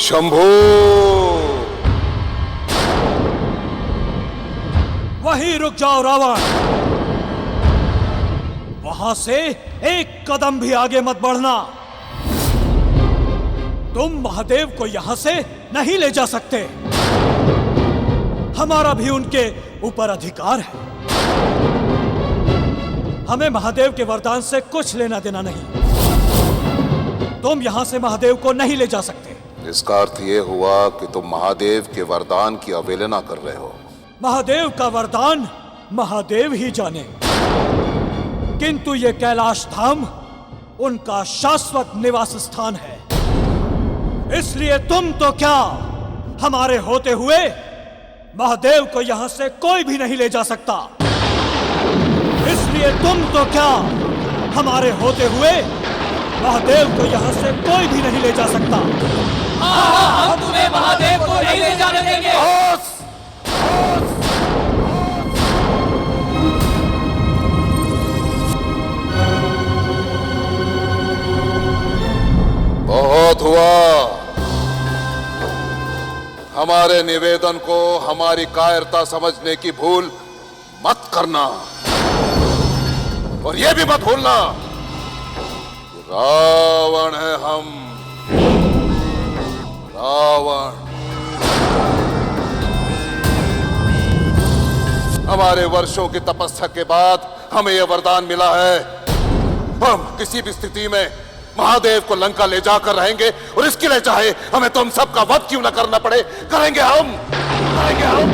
शंभू! वहीं रुक जाओ रावण। वहां से एक कदम भी आगे मत बढ़ना। तुम महादेव को यहां से नहीं ले जा सकते। हमारा भी उनके ऊपर अधिकार है। हमें महादेव के वरदान से कुछ लेना देना नहीं। तुम यहां से महादेव को नहीं ले जा सकते। इसका अर्थ ये हुआ कि तुम महादेव के वरदान की अवहेलना कर रहे हो। महादेव का वरदान महादेव ही जाने, किंतु ये कैलाश धाम उनका शाश्वत निवास स्थान है। इसलिए तुम तो क्या, हमारे होते हुए महादेव को यहां से कोई भी नहीं ले जा सकता। इसलिए तुम तो क्या, हमारे होते हुए महादेव को यहां से कोई भी नहीं ले जा सकता। हम तुम्हें महादेव को नहीं ले जाने देंगे। बहुत हुआ। हमारे निवेदन को हमारी कायरता समझने की भूल मत करना, और यह भी मत भूलना कि रावण है हम। रावण। हमारे वर्षों की तपस्या के बाद हमें यह वरदान मिला है। हम किसी भी स्थिति में महादेव को लंका ले जाकर रहेंगे, और इसके लिए चाहे हमें तुम सबका वध क्यों न करना पड़े, करेंगे हम। करेंगे हम।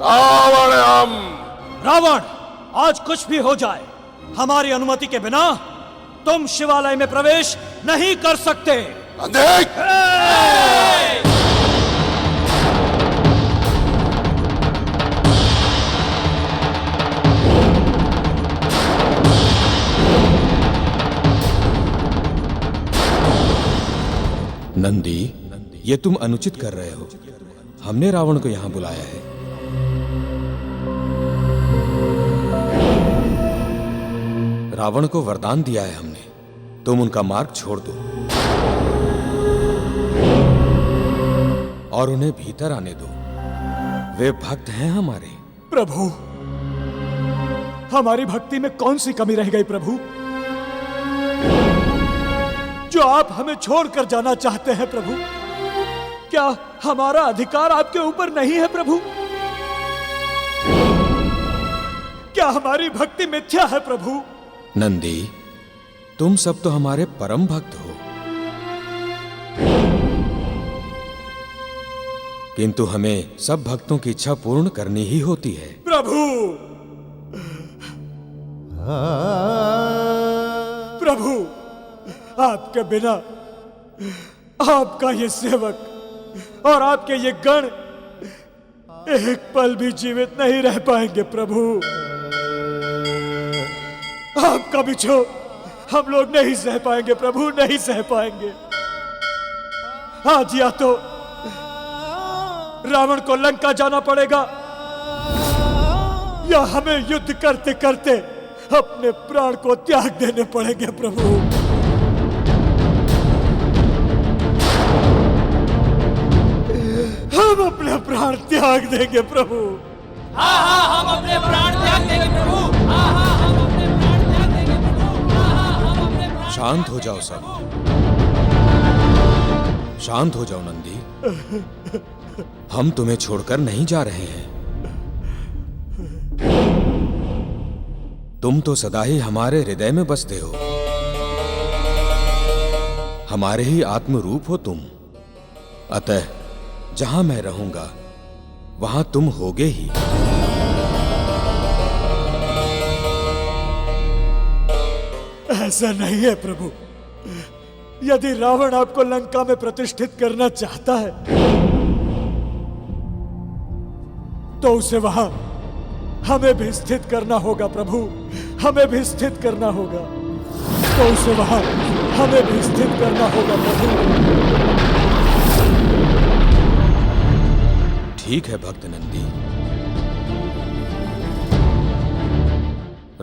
रावण है हम। रावण, आज कुछ भी हो जाए, हमारी अनुमति के बिना तुम शिवालय में प्रवेश नहीं कर सकते। नंदी, ये तुम अनुचित कर रहे हो। हमने रावण को यहां बुलाया है। रावण को वरदान दिया है हमने, तुम उनका मार्ग छोड़ दो और उन्हें भीतर आने दो। वे भक्त हैं हमारे। प्रभु, हमारी भक्ति में कौन सी कमी रह गई प्रभु, जो आप हमें छोड़कर जाना चाहते हैं प्रभु? क्या हमारा अधिकार आपके ऊपर नहीं है प्रभु? क्या हमारी भक्ति मिथ्या है प्रभु? नंदी, तुम सब तो हमारे परम भक्त हो, किंतु हमें सब भक्तों की इच्छा पूर्ण करनी ही होती है। प्रभु, प्रभु, आपके बिना आपका ये सेवक और आपके ये गण एक पल भी जीवित नहीं रह पाएंगे प्रभु। आपका बिछो हम लोग नहीं सह पाएंगे प्रभु, नहीं सह पाएंगे। आज या तो रावण को लंका जाना पड़ेगा, या हमें युद्ध करते करते अपने प्राण को त्याग देने पड़ेंगे प्रभु। हम अपने प्राण त्याग देंगे प्रभु। हाँ हाँ, हम अपने प्राण त्याग देंगे प्रभु। हाँ हाँ, हम अपने प्राण त्याग देंगे प्रभु। हाँ हाँ, हम अपने प्राण। शांत हो जाओ सब, शांत हो जाओ नंदी। हम तुम्हें छोड़कर नहीं जा रहे हैं। तुम तो सदा ही हमारे हृदय में बसते हो, हमारे ही आत्म रूप हो तुम। अतः जहां मैं रहूंगा वहां तुम होगे ही। ऐसा नहीं है प्रभु। यदि रावण आपको लंका में प्रतिष्ठित करना चाहता है तो उसे वहां हमें भी स्थित करना होगा प्रभु, हमें भी स्थित करना होगा। तो उसे वहां हमें भी स्थित करना होगा प्रभु। ठीक है भक्त नंदी,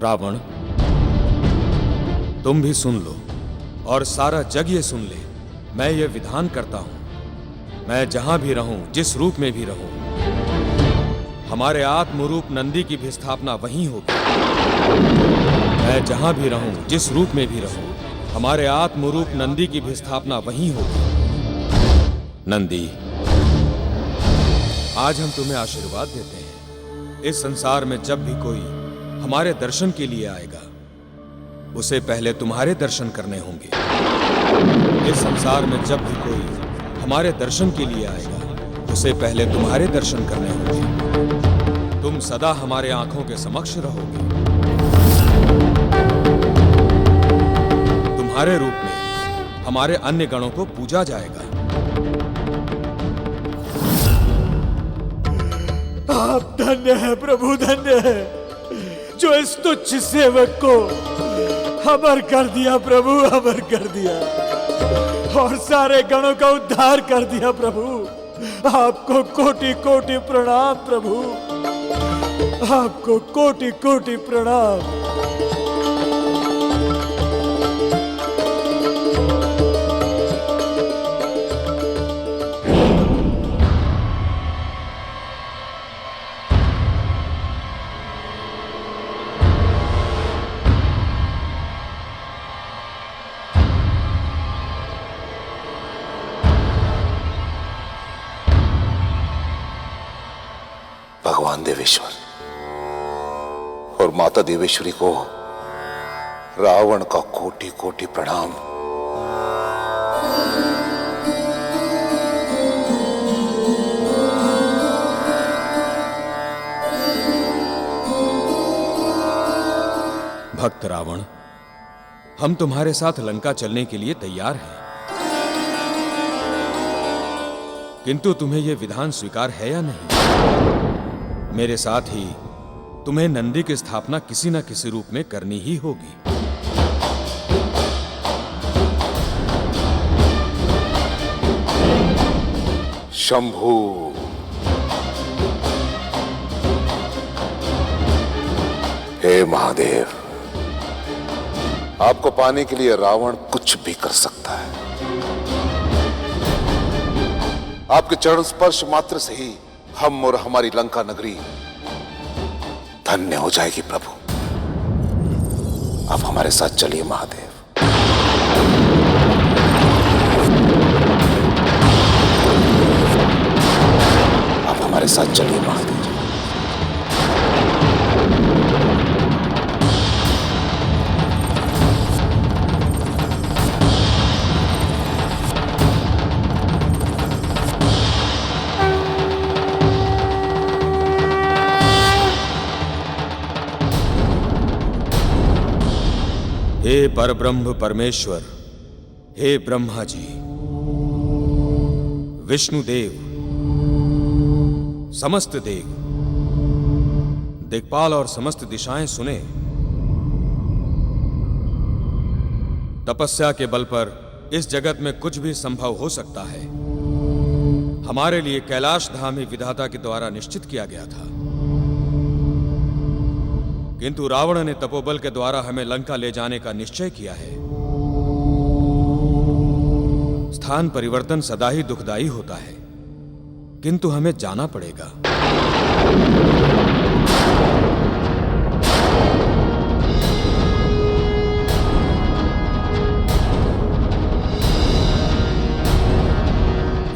रावण, तुम भी सुन लो और सारा जग ये सुन ले। मैं ये विधान करता हूं, मैं जहां भी रहूं, जिस रूप में भी रहूं, हमारे आत्मरूप नंदी की भी स्थापना वहीं होगी। मैं जहां भी रहूं, जिस रूप में भी रहूं, हमारे आत्मरूप नंदी की भी स्थापना वहीं होगी। नंदी, आज हम तुम्हें आशीर्वाद देते हैं। इस संसार में जब भी कोई हमारे दर्शन के लिए आएगा, उसे पहले तुम्हारे दर्शन करने होंगे। इस संसार में जब भी कोई हमारे दर्शन के लिए आएगा, उसे पहले तुम्हारे दर्शन करने होंगे। तुम सदा हमारे आंखों के समक्ष रहोगे। तुम्हारे रूप में हमारे अन्य गणों को पूजा जाएगा। आप धन्य है प्रभु, धन्य है, जो इस तुच्छ सेवक को अमर कर दिया प्रभु, अमर कर दिया और सारे गणों का उद्धार कर दिया प्रभु। आपको कोटि कोटि प्रणाम प्रभु, आपको कोटि कोटि प्रणाम। भगवान देवेश्वर और माता देवेश्वरी को रावण का कोटि कोटि प्रणाम। भक्त रावण, हम तुम्हारे साथ लंका चलने के लिए तैयार हैं, किंतु तुम्हें यह विधान स्वीकार है या नहीं? मेरे साथ ही तुम्हें नंदी की स्थापना किसी न किसी रूप में करनी ही होगी। शंभू, हे महादेव, आपको पाने के लिए रावण कुछ भी कर सकता है। आपके चरण स्पर्श मात्र से ही हम और हमारी लंका नगरी धन्य हो जाएगी प्रभु। आप हमारे साथ चलिए महादेव। आप हमारे साथ चलिए महादेव। हे परब्रह्म परमेश्वर, हे ब्रह्मा जी, विष्णुदेव, समस्त देव, दिक्पाल और समस्त दिशाएं सुने। तपस्या के बल पर इस जगत में कुछ भी संभव हो सकता है। हमारे लिए कैलाश धाम ही विधाता के द्वारा निश्चित किया गया था, किंतु रावण ने तपोबल के द्वारा हमें लंका ले जाने का निश्चय किया है। स्थान परिवर्तन सदा ही दुखदायी होता है, किंतु हमें जाना पड़ेगा।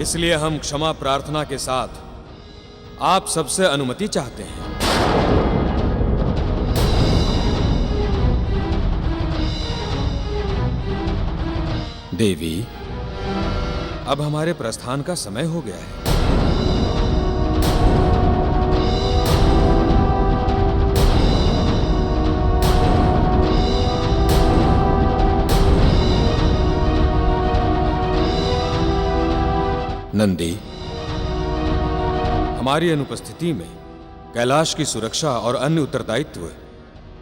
इसलिए हम क्षमा प्रार्थना के साथ आप सबसे अनुमति चाहते हैं। देवी, अब हमारे प्रस्थान का समय हो गया है। नंदी, हमारी अनुपस्थिति में कैलाश की सुरक्षा और अन्य उत्तरदायित्व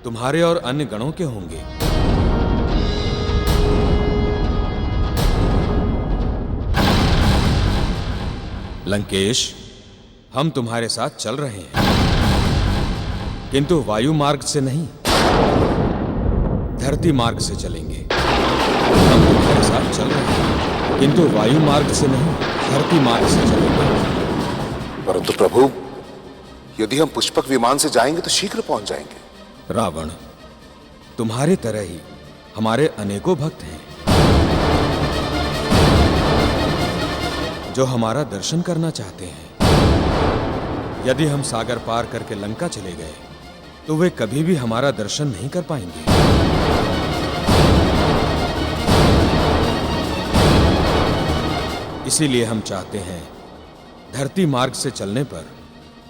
तुम्हारे और अन्य गणों के होंगे। लंकेश, हम तुम्हारे साथ चल रहे हैं, किंतु वायु मार्ग से नहीं। धरती मार्ग से चलेंगे। हम तुम्हारे साथ चल रहे हैं, किंतु वायु मार्ग से नहीं, धरती मार्ग से चलेंगे। परंतु प्रभु, यदि हम पुष्पक विमान से जाएंगे तो शीघ्र पहुंच जाएंगे। रावण, तुम्हारे तरह ही हमारे अनेकों भक्त हैं जो हमारा दर्शन करना चाहते हैं। यदि हम सागर पार करके लंका चले गए तो वे कभी भी हमारा दर्शन नहीं कर पाएंगे। इसीलिए हम चाहते हैं धरती मार्ग से चलने पर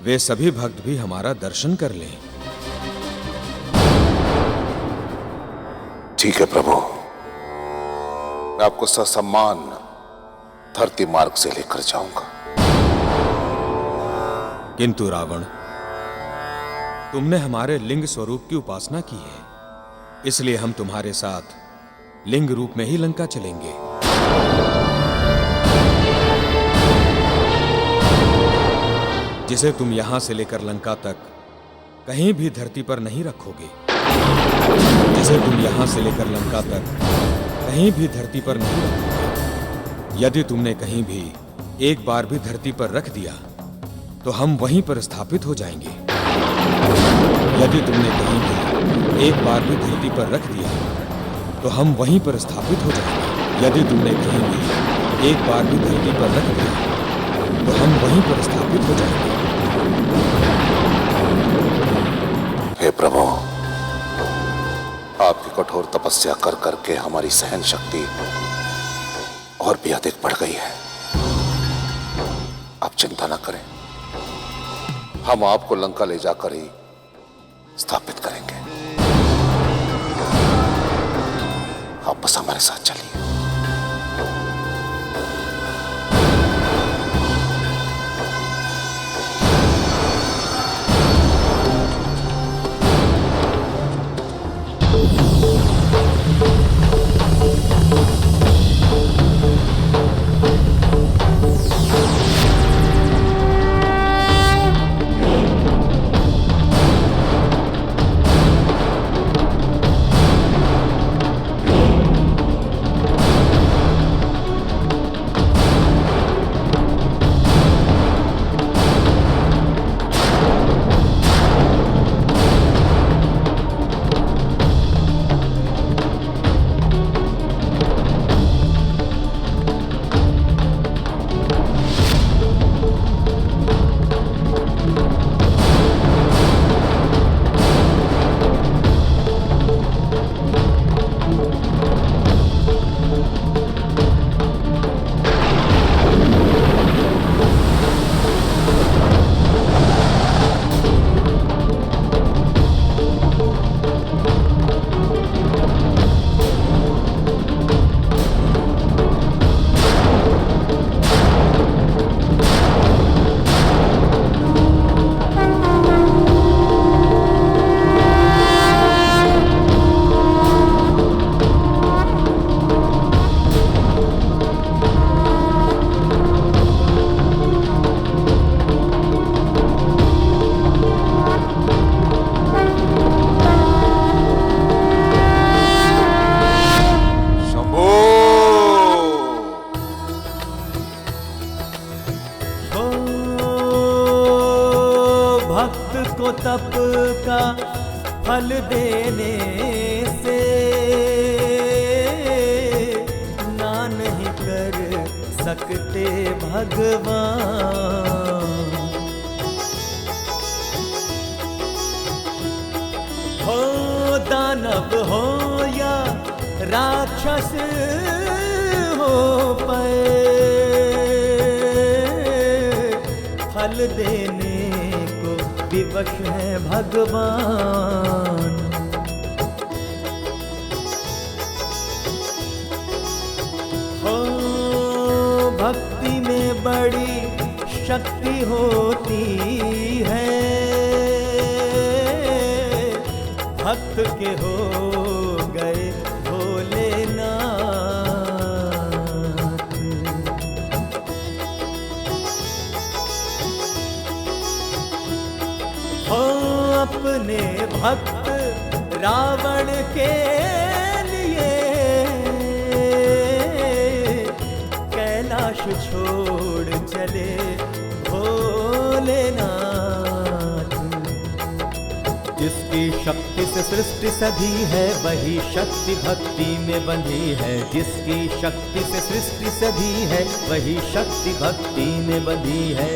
वे सभी भक्त भी हमारा दर्शन कर लें। ठीक है प्रभु, मैं आपको ससम्मान धरती मार्ग से लेकर जाऊंगा। किंतु रावण, तुमने हमारे लिंग स्वरूप की उपासना की है, इसलिए हम तुम्हारे साथ लिंग रूप में ही लंका चलेंगे। जिसे तुम यहां से लेकर लंका तक कहीं भी धरती पर नहीं रखोगे। जिसे तुम यहां से लेकर लंका तक कहीं भी धरती पर नहीं रखोगे। यदि तुमने कहीं भी एक बार भी धरती पर रख दिया तो हम वहीं पर स्थापित हो जाएंगे। यदि तुमने कहीं भी एक बार भी धरती पर रख दिया तो हम वहीं पर स्थापित हो जाएंगे। यदि तुमने कहीं भी एक बार भी धरती पर रख दिया तो हम वहीं पर स्थापित हो जाएंगे। हे प्रभु, आपकी कठोर तपस्या कर करके हमारी सहन शक्ति और भी अधिक बढ़ गई है। आप चिंता न करें, हम आपको लंका ले जाकर ही स्थापित करेंगे। आप बस हमारे साथ चलिए। को तप का फल देने से ना नहीं कर सकते भगवान। हो दानव हो या राक्षस हो पर फल देने विवश है भगवान। हो भक्ति में बड़ी शक्ति होती है, भक्त के हो गए भोलेनाथ। हो अपने भक्त रावण के लिए कैलाश छोड़ चले भोलेनाथ। जिसकी शक्ति से सृष्टि सधी है वही शक्ति भक्ति में बंधी है। जिसकी शक्ति से सृष्टि सधी है वही शक्ति भक्ति में बंधी है।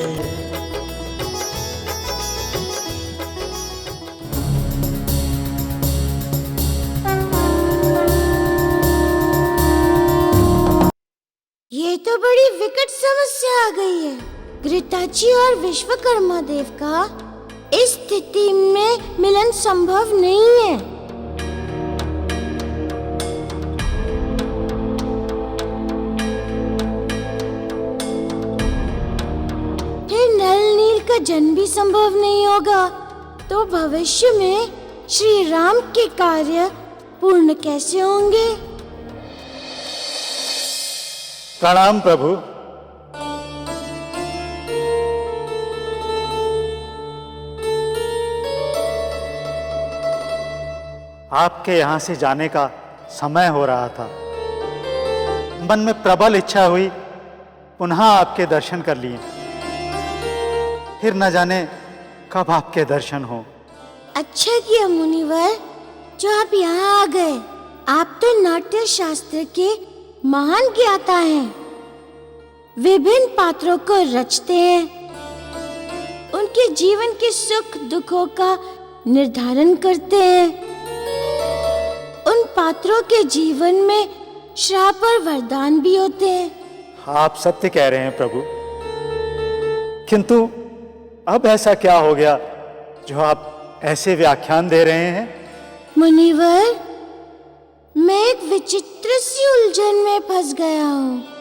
ये तो बड़ी विकट समस्या आ गई है। घृताची और विश्वकर्मा देव का इस स्थिति में मिलन संभव नहीं है। फिर नल नील का जन्म भी संभव नहीं होगा, तो भविष्य में श्री राम के कार्य पूर्ण कैसे होंगे? प्रणाम प्रभु। आपके यहाँ से जाने का समय हो रहा था। मन में प्रबल इच्छा हुई पुनः आपके दर्शन कर लिए। फिर न जाने कब आपके दर्शन हो। अच्छा किया मुनिवर जो आप यहाँ आ गए। आप तो नाट्य शास्त्र के महान ज्ञाता हैं। विभिन्न पात्रों को रचते हैं, उनके जीवन के सुख दुखों का निर्धारण करते हैं। उन पात्रों के जीवन में श्राप और वरदान भी होते हैं। आप सत्य कह रहे हैं प्रभु, किंतु अब ऐसा क्या हो गया जो आप ऐसे व्याख्यान दे रहे हैं? मुनिवर, मैं एक विचित्र सी उलझन में फंस गया हूँ।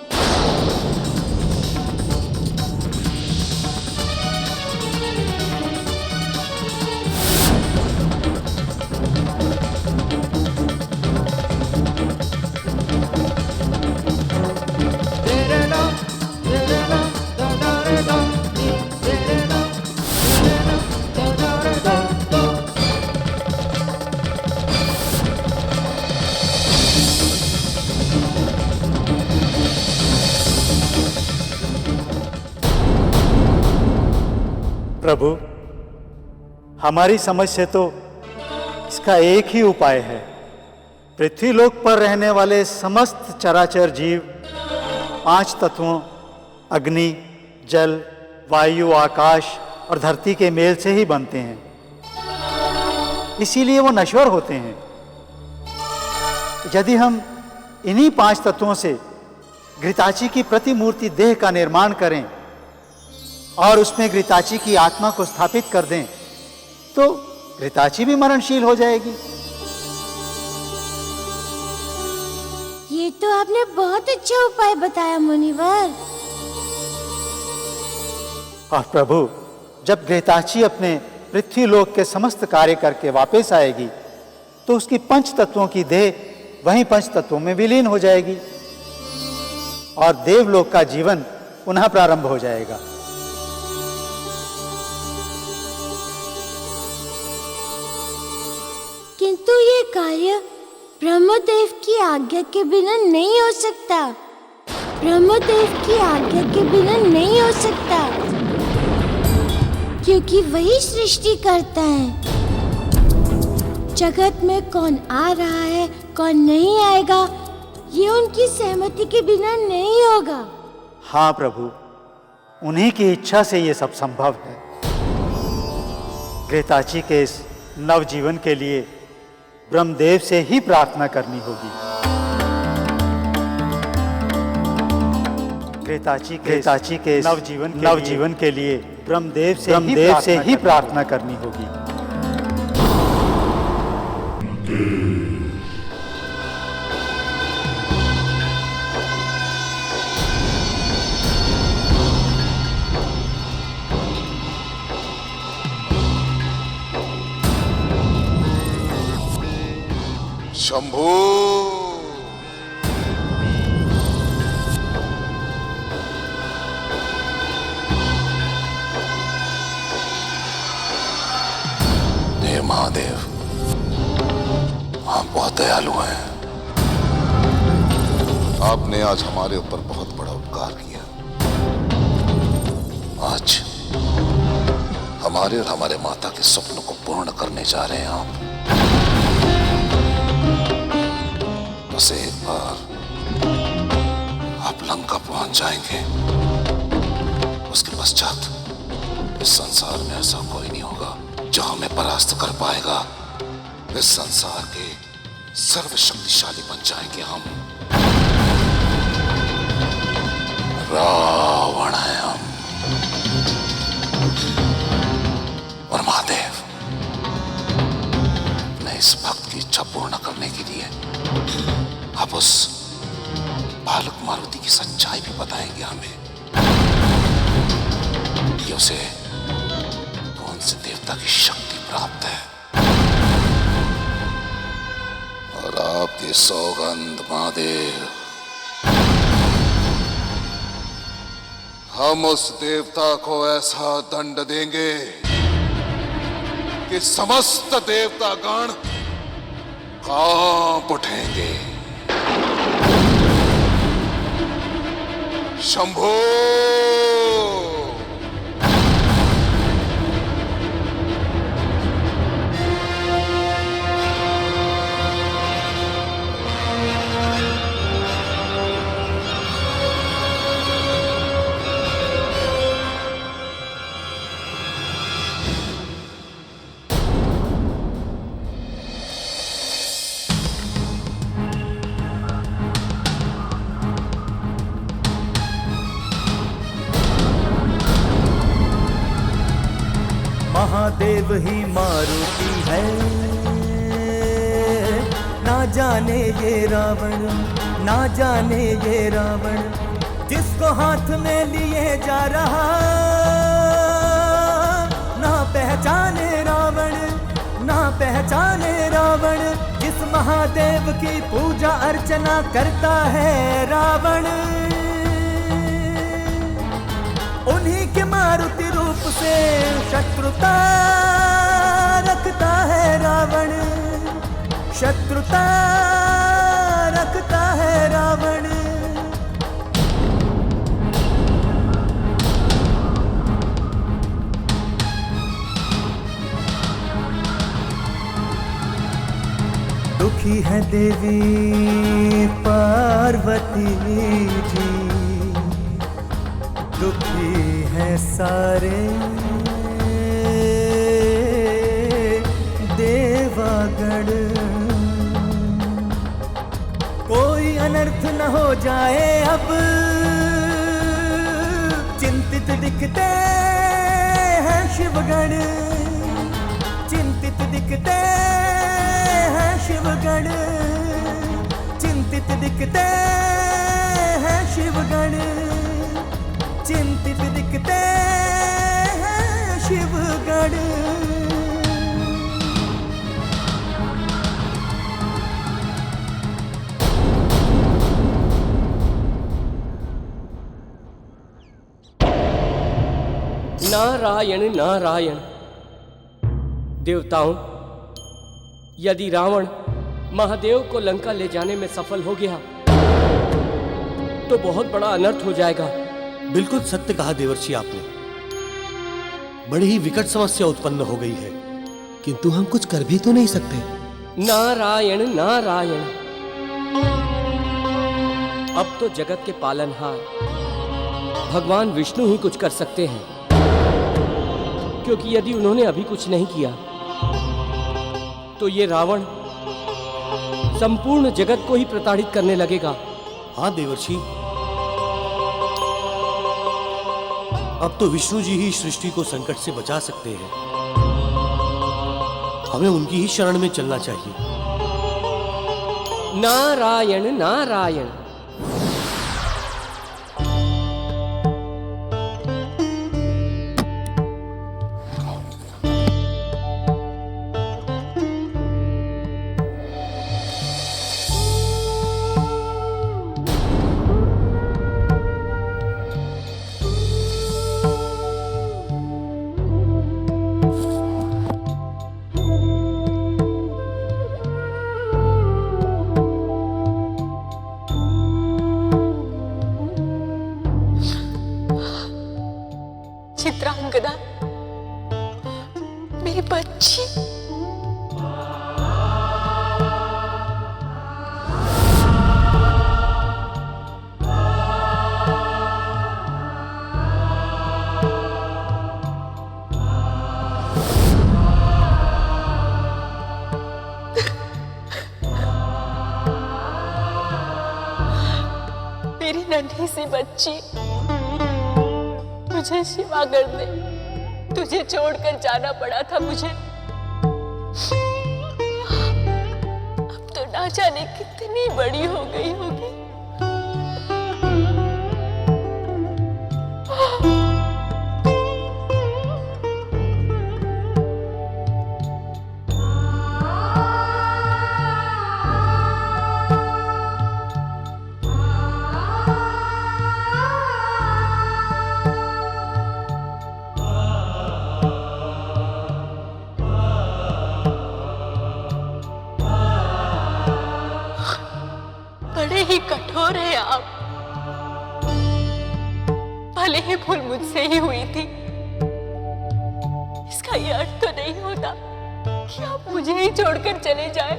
प्रभु, हमारी समझ से तो इसका एक ही उपाय है। पृथ्वीलोक पर रहने वाले समस्त चराचर जीव 5 तत्वों अग्नि, जल, वायु, आकाश और धरती के मेल से ही बनते हैं, इसीलिए वो नश्वर होते हैं। यदि हम इन्हीं 5 तत्वों से घृताची की प्रतिमूर्ति देह का निर्माण करें और उसमें घृताची की आत्मा को स्थापित कर दें तो घृताची भी मरणशील हो जाएगी। ये तो आपने बहुत अच्छा उपाय बताया मुनिवर। और प्रभु, जब घृताची अपने पृथ्वीलोक के समस्त कार्य करके वापस आएगी तो उसकी 5 तत्वों की देह वहीं 5 तत्वों में विलीन हो जाएगी और देवलोक का जीवन पुनः प्रारंभ हो जाएगा। किंतु ये कार्य ब्रह्मदेव की आज्ञा के बिना नहीं हो सकता। ब्रह्मदेव की आज्ञा के बिना नहीं हो सकता, क्योंकि वही सृष्टि करता है। जगत में कौन आ रहा है कौन नहीं आएगा ये उनकी सहमति के बिना नहीं होगा। हाँ प्रभु, उन्हीं की इच्छा से ये सब संभव है। घृताची के इस नवजीवन के लिए ब्रह्मदेव से ही प्रार्थना करनी होगी। घृताची के नवजीवन के लिए ब्रह्मदेव से ही प्रार्थना करनी होगी। शंभू, हे महादेव, हम बहुत दयालु हैं। आपने आज हमारे ऊपर बहुत बड़ा उपकार किया। आज हमारे और हमारे माता के सपनों को पूर्ण करने जा रहे हैं आप। बस एक बार आप लंका पहुंच जाएंगे, उसके पश्चात इस संसार में ऐसा कोई नहीं होगा जो हमें परास्त कर पाएगा। इस संसार के सर्वशक्तिशाली बन जाएंगे हम। रावण है हम। और महादेव ने इस भक्त की इच्छा पूर्ण करने के लिए आप उस बालक मारुति की सच्चाई भी बताएंगे हमें कि उसे कौन से देवता की शक्ति प्राप्त है। और आपकी सौगंध महादेव, हम उस देवता को ऐसा दंड देंगे कि समस्त देवतागण कांप उठेंगे। शंभो! महादेव ही मारुति है, ना जाने ये रावण, ना जाने ये रावण, जिसको हाथ में लिए जा रहा, ना पहचाने रावण, ना पहचाने रावण, जिस महादेव की पूजा अर्चना करता है रावण, उन्हीं के मारुति रूप से शत्रुता रखता है रावण, शत्रुता रखता है रावण। दुखी है देवी पार्वती जी, दुखी है सारे देवागण, कोई अनर्थ न हो जाए अब, चिंतित दिखते हैं शिवगण, चिंतित दिखते हैं शिवगण, चिंतित दिखते हैं शिवगण, चिंतित दिखते हैं शिवगण। नारायण नारायण। देवताओं, यदि रावण महादेव को लंका ले जाने में सफल हो गया तो बहुत बड़ा अनर्थ हो जाएगा। बिल्कुल सत्य कहा देवर्षि आपने। बड़ी ही विकट समस्या उत्पन्न हो गई है, किंतु हम कुछ कर भी तो नहीं सकते। नारायण नारायण। अब तो जगत के पालनहार भगवान विष्णु ही कुछ कर सकते हैं, क्योंकि यदि उन्होंने अभी कुछ नहीं किया तो ये रावण संपूर्ण जगत को ही प्रताड़ित करने लगेगा। हाँ देवर्षि, अब तो विष्णु जी ही सृष्टि को संकट से बचा सकते हैं। हमें उनकी ही शरण में चलना चाहिए। नारायण नारायण। मेरी बच्ची। मेरी नन्ही सी बच्ची, मुझे क्षमा कर दे। तुझे छोड़कर जाना पड़ा था मुझे। अब तो ना जाने कितनी बड़ी हो गई होगी। बड़े ही कठोर हैं आप। भले ही भूल मुझसे ही हुई थी, इसका ये अर्थ तो नहीं होता कि आप मुझे ही छोड़कर चले जाएं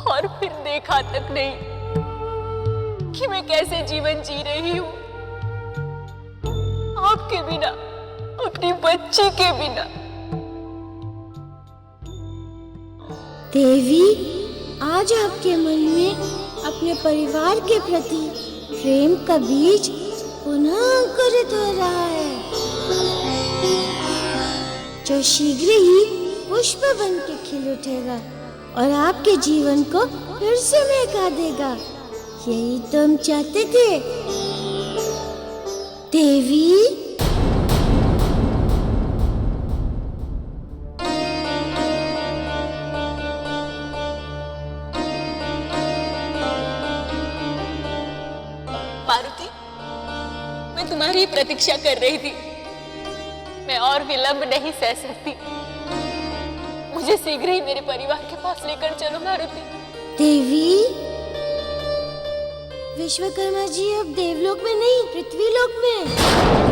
और फिर देखा तक नहीं कि मैं कैसे जीवन जी रही हूं आपके बिना, अपनी बच्ची के बिना। देवी, आज आपके मन में अपने परिवार के प्रति प्रेम का बीज पुनः अंकुरित हो रहा है, जो शीघ्र ही पुष्प बन के खिल उठेगा और आपके जीवन को फिर से महका देगा। यही तो हम चाहते थे देवी। मारुति, मैं तुम्हारी प्रतीक्षा कर रही थी। मैं और विलंब नहीं सह सकती। मुझे शीघ्र ही मेरे परिवार के पास लेकर चलो मारुति। देवी, विश्वकर्मा जी अब देवलोक में नहीं, पृथ्वीलोक में।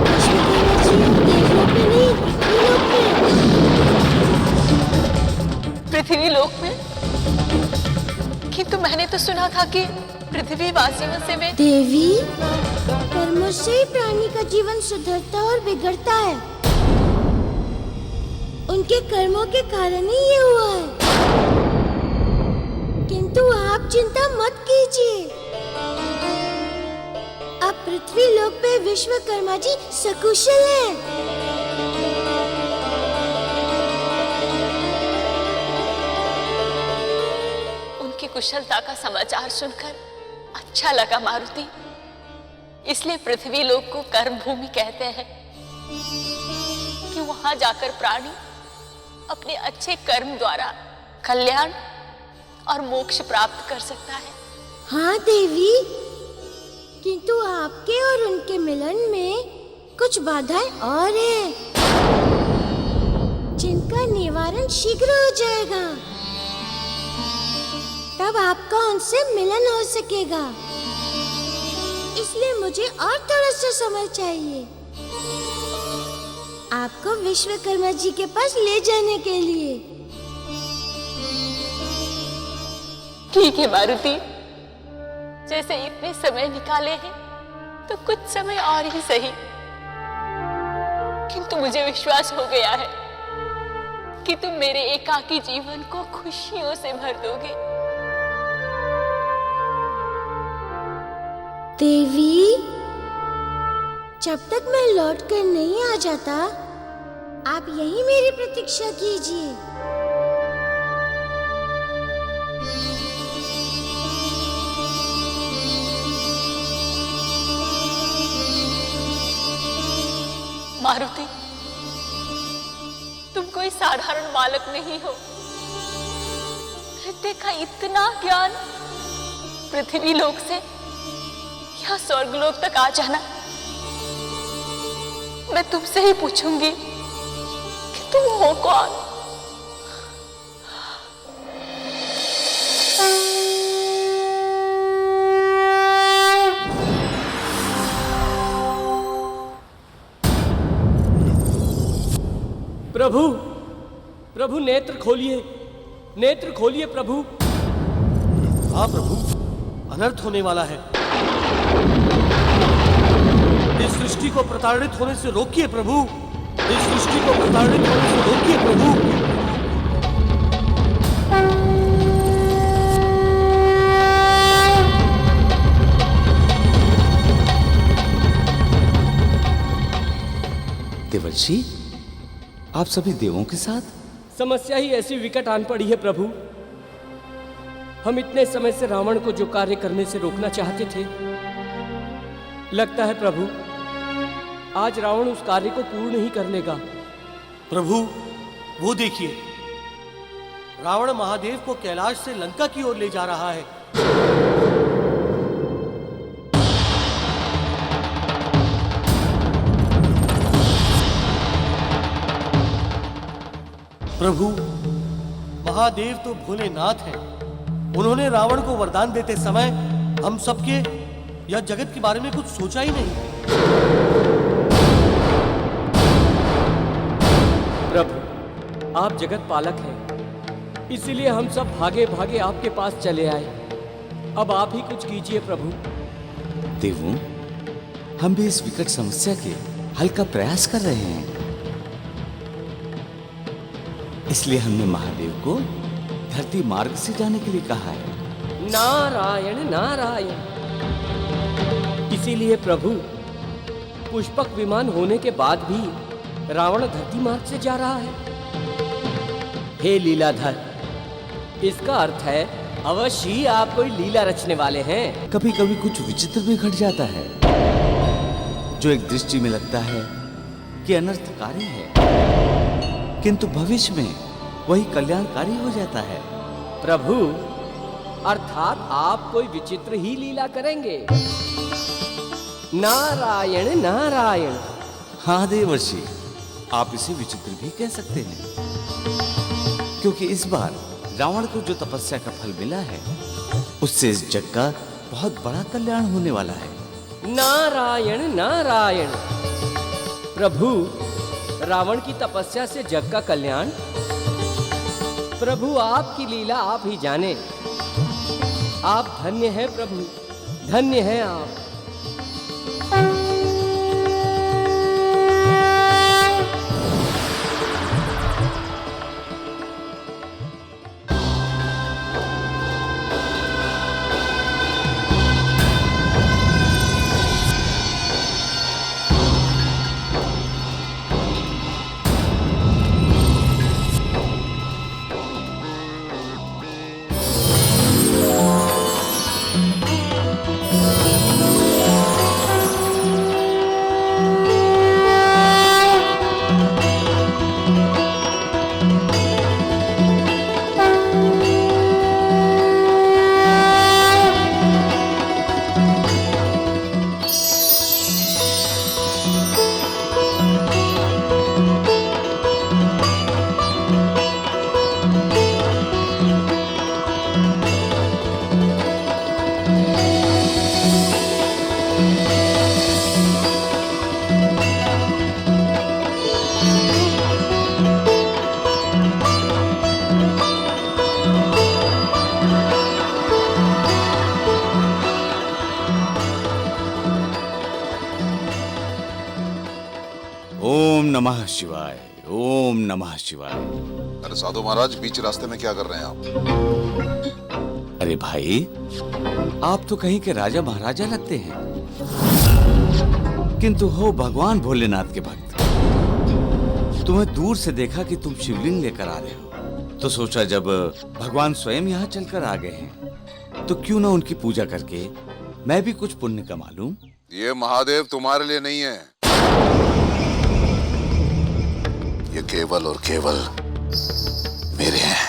विश्वकर्मा जी अब देवलोक में नहीं, पृथ्वीलोक में। पृथ्वीलोक में? किंतु मैंने तो सुना था कि पृथ्वी वासियों से मैं। देवी, कर्मों से ही प्राणी का जीवन सुधरता और बिगड़ता है। उनके कर्मों के कारण ही ये हुआ है। किंतु आप चिंता मत कीजिए। अब पृथ्वी लोक पे विश्वकर्मा जी सकुशल हैं। उनकी कुशलता का समाचार सुनकर अच्छा लगा मारुति। इसलिए पृथ्वी लोक को कर्म भूमि कहते हैं कि वहां जाकर प्राणी अपने अच्छे कर्म द्वारा कल्याण और मोक्ष प्राप्त कर सकता है। हाँ देवी, किंतु आपके और उनके मिलन में कुछ बाधाएं और हैं, जिनका निवारण शीघ्र हो जाएगा। तब आपका उनसे मिलन हो सकेगा। इसलिए मुझे और थोड़ा सा समय चाहिए आपको विश्वकर्मा जी के पास ले जाने के लिए। ठीक है मारुति, जैसे इतने समय निकाले हैं तो कुछ समय और ही सही। किंतु मुझे विश्वास हो गया है कि तुम मेरे एकाकी जीवन को खुशियों से भर दोगे। देवी, जब तक मैं लौट कर नहीं आ जाता, आप यहीं मेरी प्रतीक्षा कीजिए। मारुति, तुम कोई साधारण बालक नहीं हो। नृत्य का इतना ज्ञान, पृथ्वी लोक से या स्वर्गलोक तक आ जाना। मैं तुमसे ही पूछूंगी कि तुम हो कौन? प्रभु, प्रभु नेत्र खोलिए प्रभु। हाँ प्रभु, अनर्थ होने वाला है। इस सृष्टि को प्रताड़ित होने से रोकिए प्रभु। इस सृष्टि को प्रताड़ित होने से रोकिए प्रभु। देवर्षि, आप सभी देवों के साथ? समस्या ही ऐसी विकट आन पड़ी है प्रभु। हम इतने समय से रावण को जो कार्य करने से रोकना चाहते थे, लगता है प्रभु आज रावण उस कार्य को पूर्ण ही कर लेगा। प्रभु, वो देखिए, रावण महादेव को कैलाश से लंका की ओर ले जा रहा है। प्रभु, महादेव तो भोलेनाथ हैं। उन्होंने रावण को वरदान देते समय हम सबके या जगत के बारे में कुछ सोचा ही नहीं। प्रभु, आप जगत पालक हैं, इसीलिए हम सब भागे भागे आपके पास चले आए। अब आप ही कुछ कीजिए प्रभु। देवों, हम भी इस विकट समस्या के हल का प्रयास कर रहे हैं। इसलिए हमने महादेव को धरती मार्ग से जाने के लिए कहा है। नारायण नारायण। इसीलिए प्रभु, पुष्पक विमान होने के बाद भी रावण धरती मार्ग से जा रहा है। हे लीलाधर, इसका अर्थ है अवश्य ही आप कोई लीला रचने वाले हैं। कभी कभी कुछ विचित्र भी घट जाता है, जो एक दृष्टि में लगता है कि अनर्थकारी है, किंतु भविष्य में वही कल्याणकारी हो जाता है। प्रभु, अर्थात आप कोई विचित्र ही लीला करेंगे। नारायण नारायण। हाँ देवर्षि, आप इसे विचित्र भी कह सकते हैं, क्योंकि इस बार रावण को जो तपस्या का फल मिला है, उससे इस जग का बहुत बड़ा कल्याण होने वाला है। नारायण नारायण। प्रभु, रावण की तपस्या से जग का कल्याण? प्रभु, आपकी लीला आप ही जाने। आप धन्य हैं प्रभु, धन्य हैं आप। ओम नमः शिवाय, ओम नमः शिवाय। अरे साधु महाराज, बीच रास्ते में क्या कर रहे हैं आप? अरे भाई, आप तो कहीं के राजा महाराजा लगते हैं, किंतु हो भगवान भोलेनाथ के भक्त। तुम्हें दूर से देखा कि तुम शिवलिंग लेकर आ रहे हो, तो सोचा जब भगवान स्वयं यहाँ चलकर आ गए हैं, तो क्यों ना उनकी पूजा करके मैं भी कुछ पुण्य कमा लूं। ये महादेव तुम्हारे लिए नहीं है, ये केवल और केवल मेरे हैं।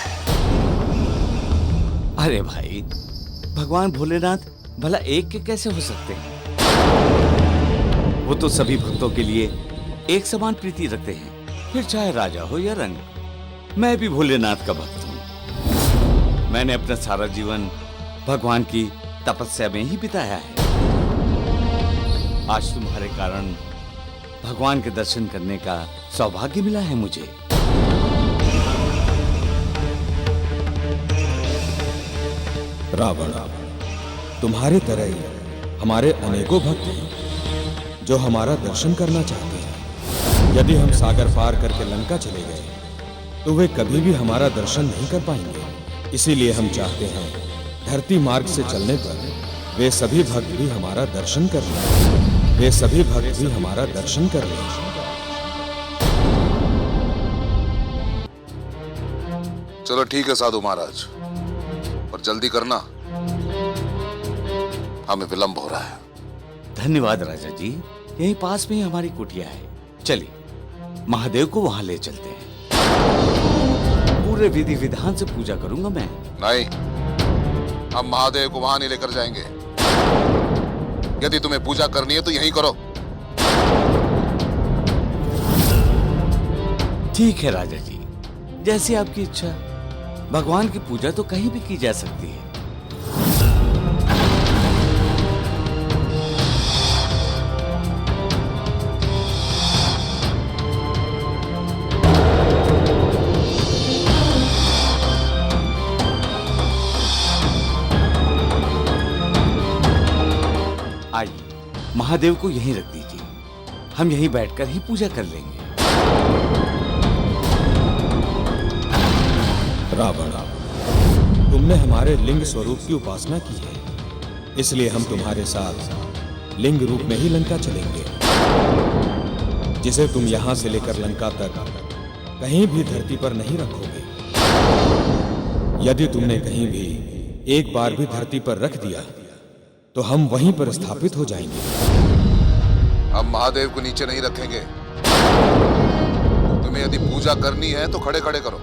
अरे भाई, भगवान भोलेनाथ भला एक के कैसे हो सकते हैं? वो तो सभी भक्तों के लिए एक समान प्रीति रखते हैं, फिर चाहे राजा हो या रंग। मैं भी भोलेनाथ का भक्त हूँ। मैंने अपना सारा जीवन भगवान की तपस्या में ही बिताया है। आज तुम्हारे कारण भगवान के दर्शन करने का सौभाग्य मिला है मुझे। रावण, तुम्हारे तरह ही हमारे अनेकों भक्त हैं जो हमारा दर्शन करना चाहते हैं। यदि हम सागर पार करके लंका चले गए तो वे कभी भी हमारा दर्शन नहीं कर पाएंगे। इसीलिए हम चाहते हैं धरती मार्ग से चलने पर वे सभी भक्त भी हमारा दर्शन कर लें। वे सभी भक्त भी हमारा दर्शन कर लें। चलो ठीक है साधु महाराज, पर जल्दी करना, हमें विलंब हो रहा है। धन्यवाद राजा जी, यहीं पास में ही हमारी कुटिया है। चलिए महादेव को वहां ले चलते हैं। पूरे विधि विधान से पूजा करूंगा मैं। नहीं, हम महादेव को वहां नहीं लेकर जाएंगे। यदि तुम्हें पूजा करनी है तो यहीं करो। ठीक है राजा जी, जैसी आपकी इच्छा। भगवान की पूजा तो कहीं भी की जा सकती है। आइए, महादेव को यहीं रख दीजिए, हम यहीं बैठकर ही पूजा कर लेंगे। रावण, तुमने हमारे लिंग स्वरूप की उपासना की है, इसलिए हम तुम्हारे साथ लिंग रूप में ही लंका चलेंगे, जिसे तुम यहां से लेकर लंका तक कहीं भी धरती पर नहीं रखोगे। यदि तुमने कहीं भी एक बार भी धरती पर रख दिया तो हम वहीं पर स्थापित हो जाएंगे। हम महादेव को नीचे नहीं रखेंगे। तुम्हें यदि पूजा करनी है तो खड़े खड़े करो।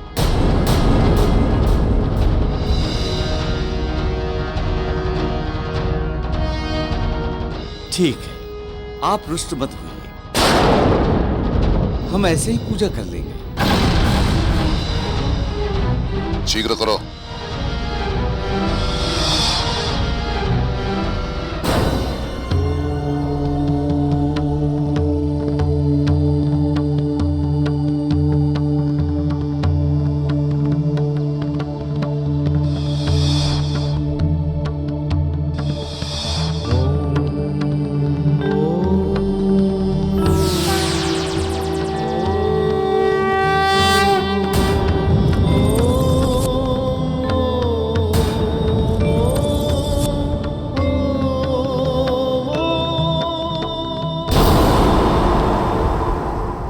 ठीक है, आप रुष्ट मत होइए, हम ऐसे ही पूजा कर लेंगे। शीघ्र करो।